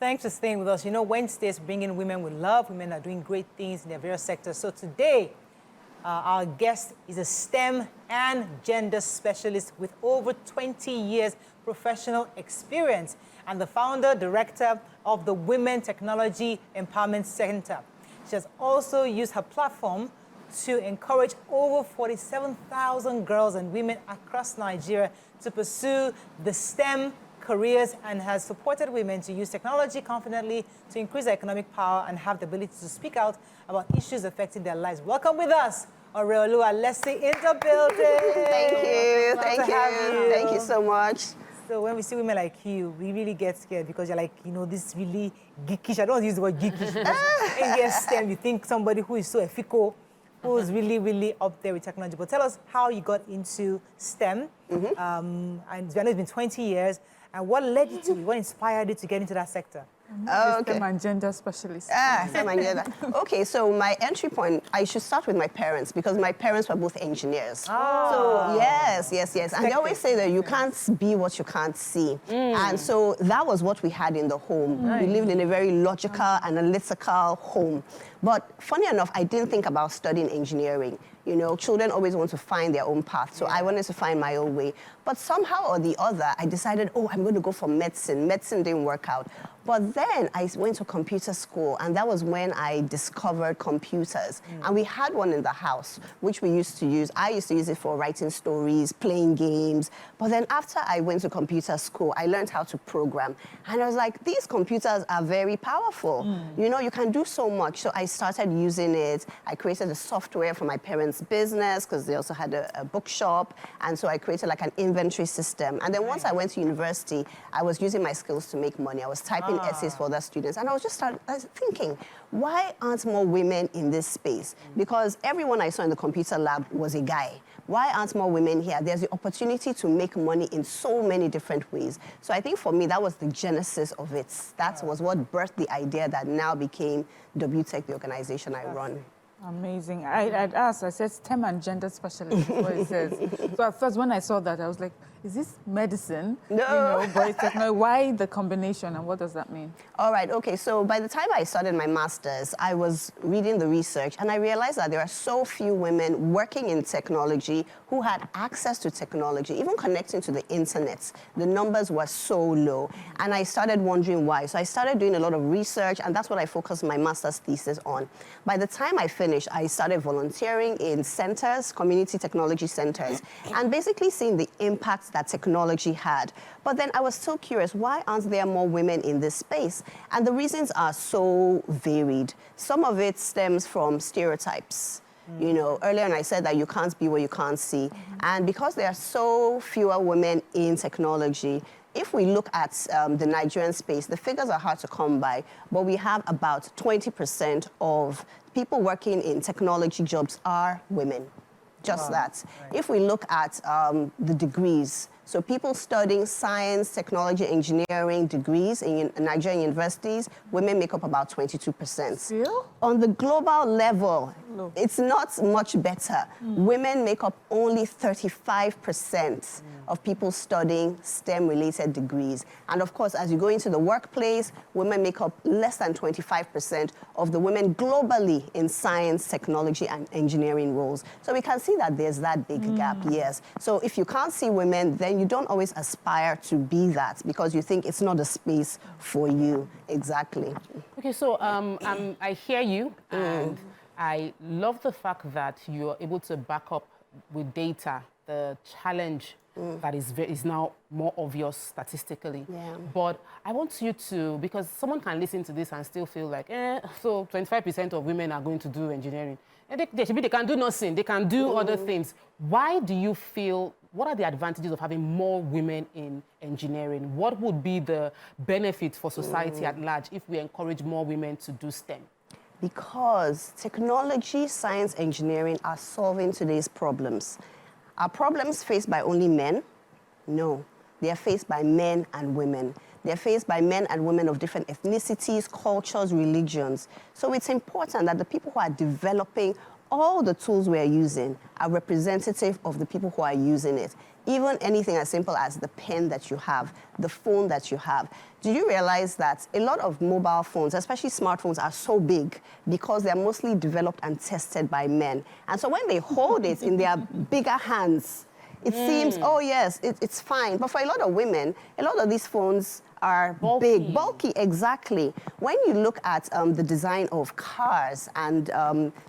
Thanks for staying with us. You know, Wednesdays bring in women with love. Women are doing great things in their various sectors. So today, our guest is a STEM and gender specialist with over 20 years professional experience and the founder, director of the Women Technology Empowerment Center. She has also used her platform to encourage over 47,000 girls and women across Nigeria to pursue the STEM careers and has supported women to use technology confidently to increase their economic power and have the ability to speak out about issues affecting their lives. Welcome with us, Oreoluwa, Lesi in the building. Thank you. Thank you so much. So when we see women like you, we really get scared because you're like, you know, this really geekish. I don't want to use the word geekish. In your STEM, you think somebody who is so ethical, who's really, really up there with technology. But tell us how you got into STEM. And I know it's been 20 years. And what led you to, what inspired you to get into that sector? Okay. STEM and gender specialist. STEM and gender. Okay, so my entry point, I should start with my parents because my parents were both engineers. So yes. And they always say that you can't be what you can't see. And so that was what we had in the home. We lived in a very logical, analytical home. But funny enough, I didn't think about studying engineering. You know, children always want to find their own path. So I wanted to find my own way. But somehow or the other, I decided, oh, I'm going to go for medicine. Medicine didn't work out. But then I went to computer school, and that was when I discovered computers. And we had one in the house, which we used to use. I used to use it for writing stories, playing games. But then after I went to computer school, I learned how to program. And I was like, these computers are very powerful. You know, you can do so much. So I started using it. I created a software for my parents' business because they also had a bookshop. And so I created like an inventory system. And then once I went to university, I was using my skills to make money. I was typing essays for other students. And I was thinking, why aren't more women in this space? Because everyone I saw in the computer lab was a guy. Why aren't more women here? There's the opportunity to make money in so many different ways. So I think for me, that was the genesis of it. That was what birthed the idea that now became WTech, the organization I run. Amazing. I'd asked, I said STEM and gender specialist, is what it says. So at first, when I saw that, I was like, is this medicine? No. You know, but it's technology. Why the combination, and what does that mean? All right, okay, so by the time I started my master's, I was reading the research, and I realized that there are so few women working in technology who had access to technology, even connecting to the internet. The numbers were so low, and I started wondering why. So I started doing a lot of research, and that's what I focused my master's thesis on. By the time I finished, I started volunteering in centers, community technology centers, and basically seeing the impact that technology had. But then I was still curious, why aren't there more women in this space? And the reasons are so varied. Some of it stems from stereotypes. You know, earlier on I said that you can't be what you can't see. And because there are so fewer women in technology, if we look at the Nigerian space, the figures are hard to come by, but we have about 20% of people working in technology jobs are women. Just that. Right. If we look at the degrees, so people studying science, technology, engineering degrees in Nigerian universities, women make up about 22%. Still? On the global level, it's not much better. Women make up only 35% of people studying STEM-related degrees. And of course, as you go into the workplace, women make up less than 25% of the women globally in science, technology, and engineering roles. So we can see that there's that big gap, yes. So if you can't see women, then you don't always aspire to be that because you think it's not a space for you. Exactly. Okay, so I hear you, and I love the fact that you're able to back up with data the challenge that is now more obvious statistically. Yeah. But I want you to, because someone can listen to this and still feel like, so 25% of women are going to do engineering. And they can do nursing, they can do other things. Why do you feel, what are the advantages of having more women in engineering? What would be the benefits for society at large if we encourage more women to do STEM? Because technology, science, engineering are solving today's problems. Are problems faced by only men? No. They are faced by men and women. They're faced by men and women of different ethnicities, cultures, religions. So it's important that the people who are developing all the tools we're using are representative of the people who are using it. Even anything as simple as the pen that you have, the phone that you have. Do you realize that a lot of mobile phones, especially smartphones, are so big because they're mostly developed and tested by men? And so when they hold it in their bigger hands, it seems, oh yes, it's fine. But for a lot of women, a lot of these phones are big, bulky, exactly. When you look at the design of cars and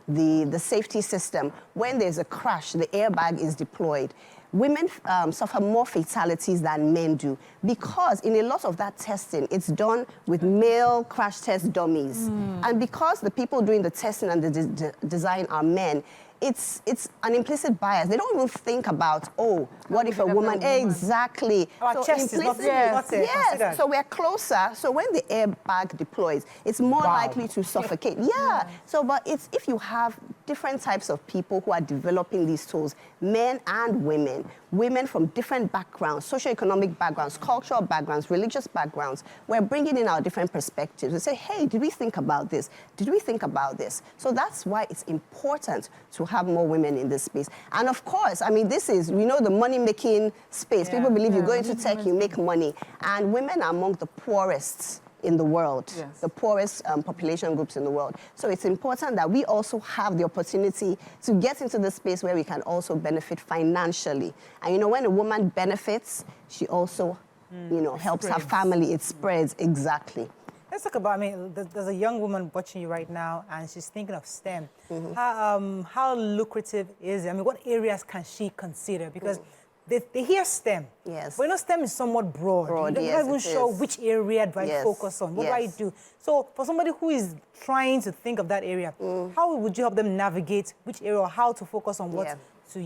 the safety system, when there's a crash, the airbag is deployed. Women suffer more fatalities than men do because in a lot of that testing, it's done with male crash test dummies. And because the people doing the testing and the design are men, it's an implicit bias. They don't even think about, oh, what if a woman? Exactly. Our chest is not yes. So we're closer. So when the airbag deploys, it's more likely to suffocate. Yeah. So, but it's if you have different types of people who are developing these tools, men and women from different backgrounds, socioeconomic backgrounds, cultural backgrounds, religious backgrounds, we're bringing in our different perspectives and say, hey, did we think about this? Did we think about this? So that's why it's important to have more women in this space. And of course, I mean, this is, we know, the money-making space. People believe you go into tech, you make money. And women are among the poorest in the world, the poorest population groups in the world. So it's important that we also have the opportunity to get into the space where we can also benefit financially. And you know, when a woman benefits, she also, you know, helps her family. It spreads, exactly. Let's talk about, I mean, there's a young woman watching you right now, and she's thinking of STEM. How lucrative is it? I mean, what areas can she consider? Because they hear STEM. Yes. But you know, STEM is somewhat broad. You're not even sure which area do I focus on. What do I do? So for somebody who is trying to think of that area, how would you help them navigate which area or how to focus on what,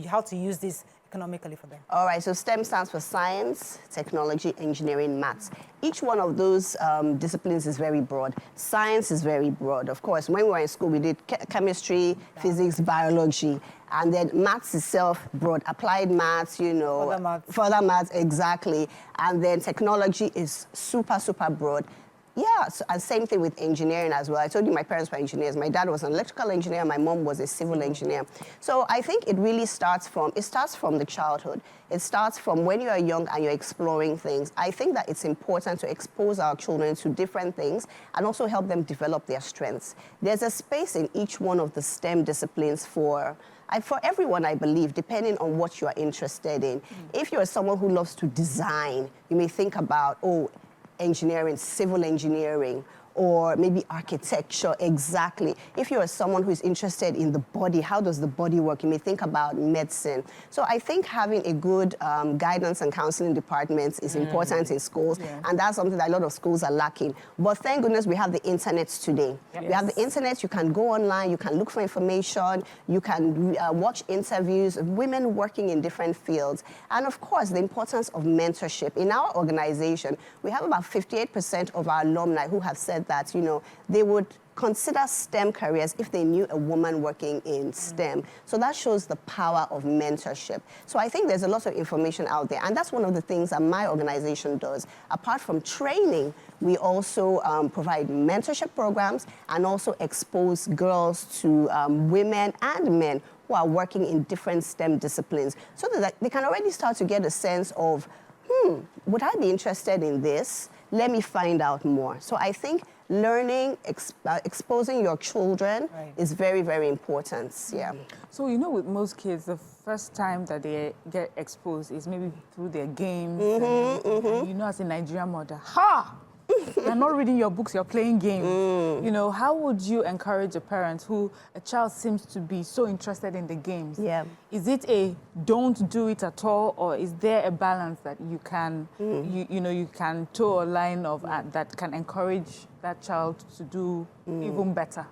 how to use this economically for them? All right, so STEM stands for science, technology, engineering, maths. Each one of those disciplines is very broad. Science is very broad. Of course, when we were in school, we did chemistry, physics, biology, and then maths itself, broad. Applied maths, you know. Further maths, exactly. And then technology is super, super broad. Yeah, so, and same thing with engineering as well. I told you my parents were engineers. My dad was an electrical engineer. My mom was a civil engineer. So I think it really starts from the childhood. It starts from when you are young and you're exploring things. I think that it's important to expose our children to different things and also help them develop their strengths. There's a space in each one of the STEM disciplines for everyone, I believe, depending on what you are interested in. If you're someone who loves to design, you may think about, engineering, civil engineering, or maybe architecture, exactly. If you're someone who is interested in the body, how does the body work? You may think about medicine. So I think having a good guidance and counseling department is important in schools, and that's something that a lot of schools are lacking. But thank goodness we have the internet today. We have the internet, you can go online, you can look for information, you can watch interviews of women working in different fields. And of course, the importance of mentorship. In our organization, we have about 58% of our alumni who have said that, you know, they would consider STEM careers if they knew a woman working in STEM. So that shows the power of mentorship. So I think there's a lot of information out there, and that's one of the things that my organization does. Apart from training, we also provide mentorship programs and also expose girls to women and men who are working in different STEM disciplines so that they can already start to get a sense of, would I be interested in this? Let me find out more. So I think learning, exposing your children is very, very important. Yeah. So, you know, with most kids, the first time that they get exposed is maybe through their games. And you know, as a Nigerian mother, you're not reading your books, you're playing games. You know, how would you encourage a parent who a child seems to be so interested in the games? Is it a don't do it at all, or is there a balance that you can, you can toe a line of that can encourage that child to do even better?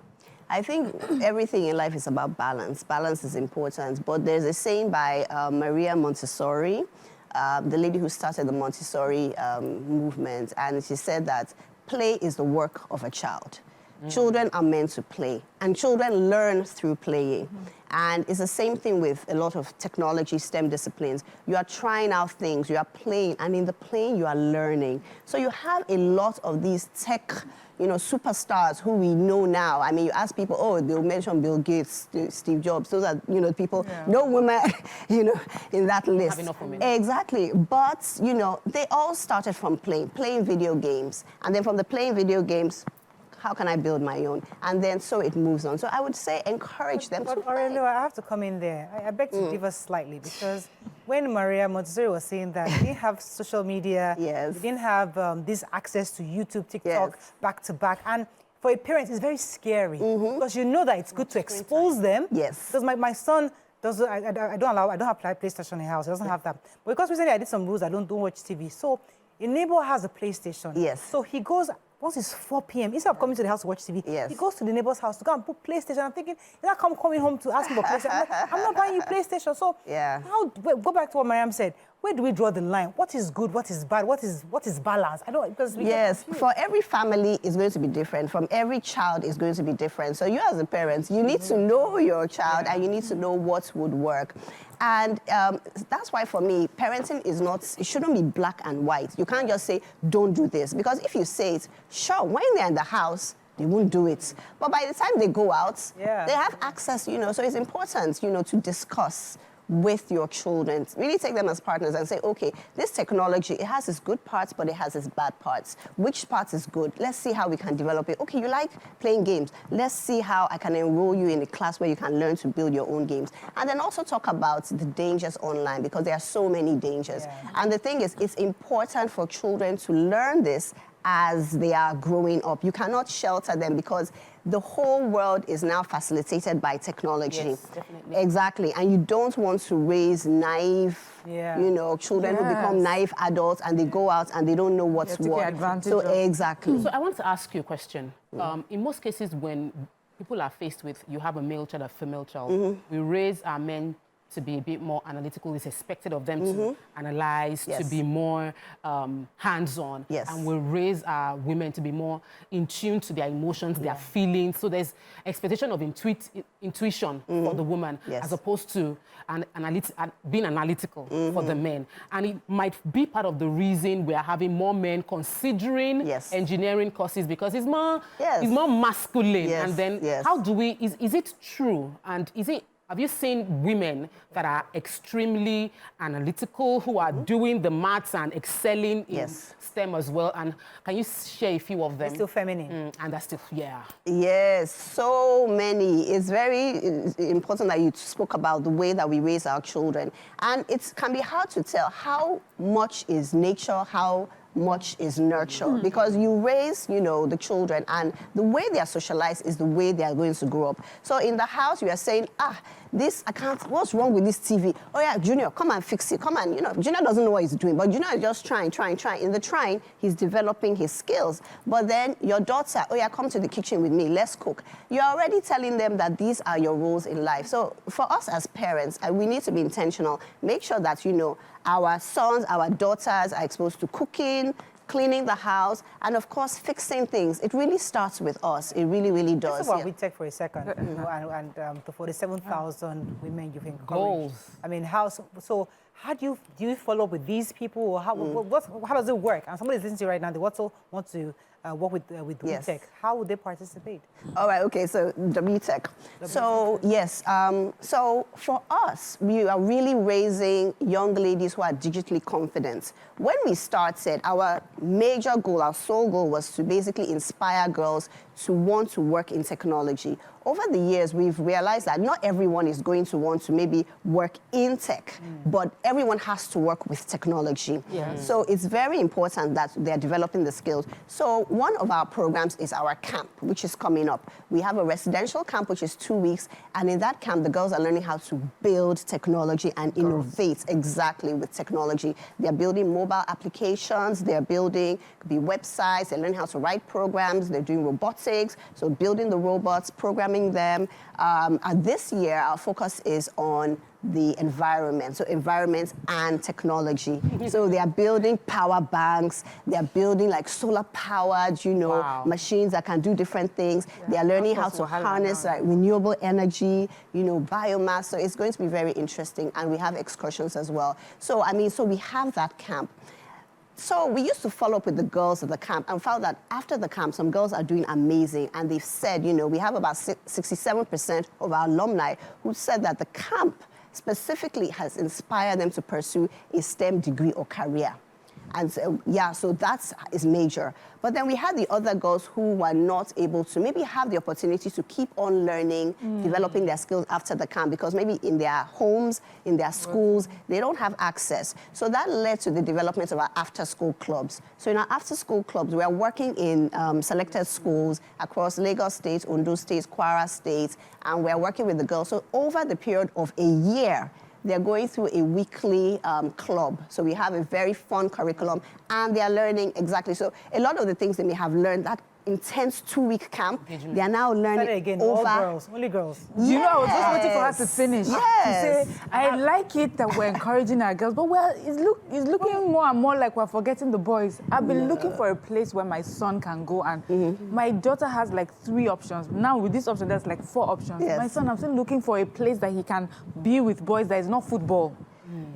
I think everything in life is about balance. Balance is important, but there's a saying by Maria Montessori, the lady who started the Montessori movement, and she said that play is the work of a child. Children are meant to play, and children learn through playing. And it's the same thing with a lot of technology, STEM disciplines. You are trying out things, you are playing, and in the playing, you are learning. So you have a lot of these tech, superstars who we know now. I mean, you ask people, oh, they'll mention Bill Gates, Steve Jobs. Those are, people, no women, in that list. Have enough women. Exactly. But, they all started from playing video games. And then from the playing video games, how can I build my own? And then so it moves on. So I would say encourage them to play. Oreoluwa, I have to come in there. I beg to differ slightly, because when Maria Montessori was saying that we didn't have social media, Yes. we didn't have this access to YouTube, TikTok, Yes. back to back. And for a parent, it's very scary, because you know that it's good to expose them. Yes. Because my son doesn't, I don't have PlayStation in the house. He doesn't have that. But because recently I did some rules, I don't watch TV. So a neighbor has a PlayStation. Yes. So he goes, once it's 4 p.m., instead of coming to the house to watch TV, Yes. he goes to the neighbor's house to go and put PlayStation. I'm thinking, you're not coming home to ask me for PlayStation. I'm not buying you PlayStation. So go back to what Mariam said. Where do we draw the line? What is good? What is bad? What is balance? I don't, because we Yes, get confused. for every family is going to be different. From every child is going to be different. So you as a parent, you need to know your child and you need to know what would work. And that's why for me, parenting is not, it shouldn't be black and white. You can't just say, don't do this. Because if you say it, sure, when they're in the house, they won't do it. But by the time they go out, they have access, so it's important, to discuss with your children. Really take them as partners and say, okay, this technology, it has its good parts, but it has its bad parts. Which part is good? Let's see how we can develop it. Okay, you like playing games. Let's see how I can enroll you in a class where you can learn to build your own games. And then also talk about the dangers online, because there are so many dangers. And the thing is, it's important for children to learn this as they are growing up. You cannot shelter them, because the whole world is now facilitated by technology. Yes, definitely. Exactly. And you don't want to raise naive, children who become naive adults and they go out and they don't know what's what. So exactly. So I want to ask you a question. In most cases, when people are faced with, you have a male child, a female child, we raise our men to be a bit more analytical. It's expected of them to analyze, to be more hands-on. And we raise our women to be more in tune to their emotions, their feelings. So there's expectation of intuition for the woman, as opposed to being analytical for the men. And it might be part of the reason we are having more men considering engineering courses, because it's more masculine. And then how do we, is it true? And have you seen women that are extremely analytical, who are doing the maths and excelling in STEM as well? And can you share a few of them? They're still feminine. And that's still, Yes, so many. It's very important that you spoke about the way that we raise our children. And it can be hard to tell how much is nature, how much is nurture, because you raise, the children, and the way they are socialized is the way they are going to grow up. So in the house, you are saying, I can't, what's wrong with this TV? Oh yeah, Junior, come and fix it. Come and, Junior doesn't know what he's doing, but Junior is just trying. In the trying, he's developing his skills. But then your daughter, oh yeah, come to the kitchen with me, let's cook. You're already telling them that these are your roles in life. So for us as parents, we need to be intentional. Make sure that, our sons, our daughters are exposed to cooking, cleaning the house, and of course, fixing things. It really starts with us. It really, really does. Let's talk about WeTech for a second. And the 47,000 women you've encouraged. Goals. I mean, so how do you follow up with these people? Or how does it work? And somebody's listening to you right now, they also want to work with WeTech. How would they participate? All right, okay, so WeTech. So, yes, so for us, we are really raising young ladies who are digitally confident. When we started, our major goal, our sole goal, was to basically inspire girls to want to work in technology. Over the years, we've realized that not everyone is going to want to maybe work in tech, but everyone has to work with technology. So it's very important that they're developing the skills. So one of our programs is our camp, which is coming up. We have a residential camp, which is 2 weeks, and in that camp, the girls are learning how to build technology and innovate with technology. They're building mobile applications, they're building, could be websites, they're learning how to write programs, they're doing robotics, so building the robots, programming them. And this year, our focus is on the environment, so environment and technology. So they are building power banks, they are building like solar powered, machines that can do different things. Yeah. They are learning how to harness like renewable energy, biomass. So it's going to be very interesting. And we have excursions as well. So, so we have that camp. So we used to follow up with the girls at the camp and found that after the camp, some girls are doing amazing. And they've said, we have about 67% of our alumni who said that the camp specifically has inspired them to pursue a STEM degree or career. And so, so that is major. But then we had the other girls who were not able to maybe have the opportunity to keep on learning, developing their skills after the camp, because maybe in their homes, in their schools, they don't have access. So that led to the development of our after-school clubs. So in our after-school clubs, we are working in selected schools across Lagos State, Ondo State, Kwara State, and we're working with the girls. So over the period of a year, they're going through a weekly club. So we have a very fun curriculum, and they are learning exactly. So a lot of the things they may have learned, that intense 2-week camp, they are now learning again, over... all girls, only girls. Yes. You know, I was just waiting for her to finish. Yes. To say, I like it that we're encouraging our girls, but it's looking more and more like we're forgetting the boys. I've been looking for a place where my son can go, and my daughter has like 3 options. Now with this option, there's like 4 options. Yes. My son, I'm still looking for a place that he can be with boys that is not football.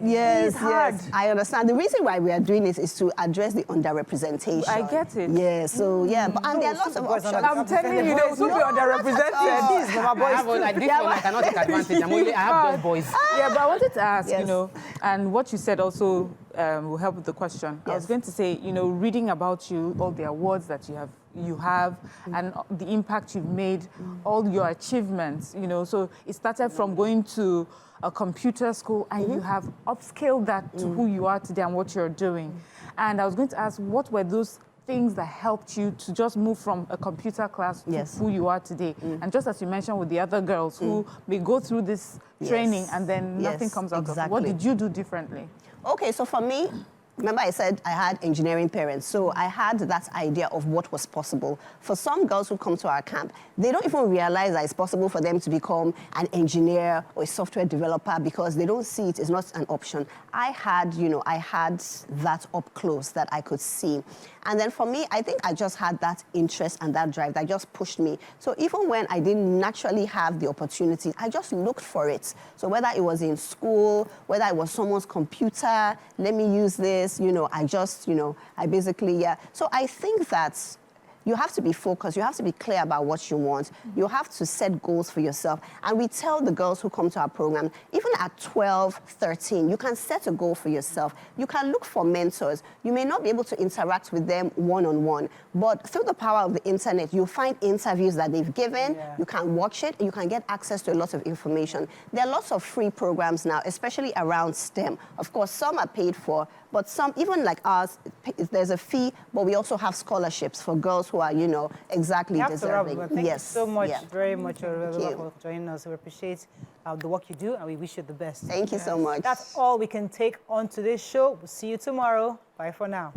Yes, It's hard. yes, I understand. The reason why we are doing this is to address the underrepresentation. I get it. Yeah, so and there are lots of options. I'm telling you, they should be underrepresented. I have like this one, I cannot take advantage. I have those boys. Yeah, but I wanted to ask, Yes. and what you said also will help with the question. I was Yes. going to say, reading about you, all the awards that you have, and the impact you've made, all your achievements, so it started from going to a computer school, and you have upscaled that to who you are today and what you're doing. And I was going to ask, what were those things that helped you to just move from a computer class to who you are today? And just as you mentioned with the other girls who may go through this training and then nothing comes out of it. What did you do differently? Okay, so for me, remember I said I had engineering parents, so I had that idea of what was possible. For some girls who come to our camp, they don't even realize that it's possible for them to become an engineer or a software developer because they don't see it as not an option. I had that up close that I could see. And then for me, I think I just had that interest and that drive that just pushed me. So even when I didn't naturally have the opportunity, I just looked for it. So whether it was in school, whether it was someone's computer, let me use this, I basically, So I think that you have to be focused. You have to be clear about what you want. You have to set goals for yourself. And we tell the girls who come to our program, even at 12, 13, you can set a goal for yourself. You can look for mentors. You may not be able to interact with them one-on-one, but through the power of the internet, you'll find interviews that they've given. You can watch it, and you can get access to a lot of information. There are lots of free programs now, especially around STEM. Of course, some are paid for, but some, even like ours, there's a fee, but we also have scholarships for girls who are, exactly deserving. Thank you so much, very much, Oreoluwa, for joining us. We appreciate the work you do, and we wish you the best. Thank you so much. That's all we can take on today's show. We'll see you tomorrow. Bye for now.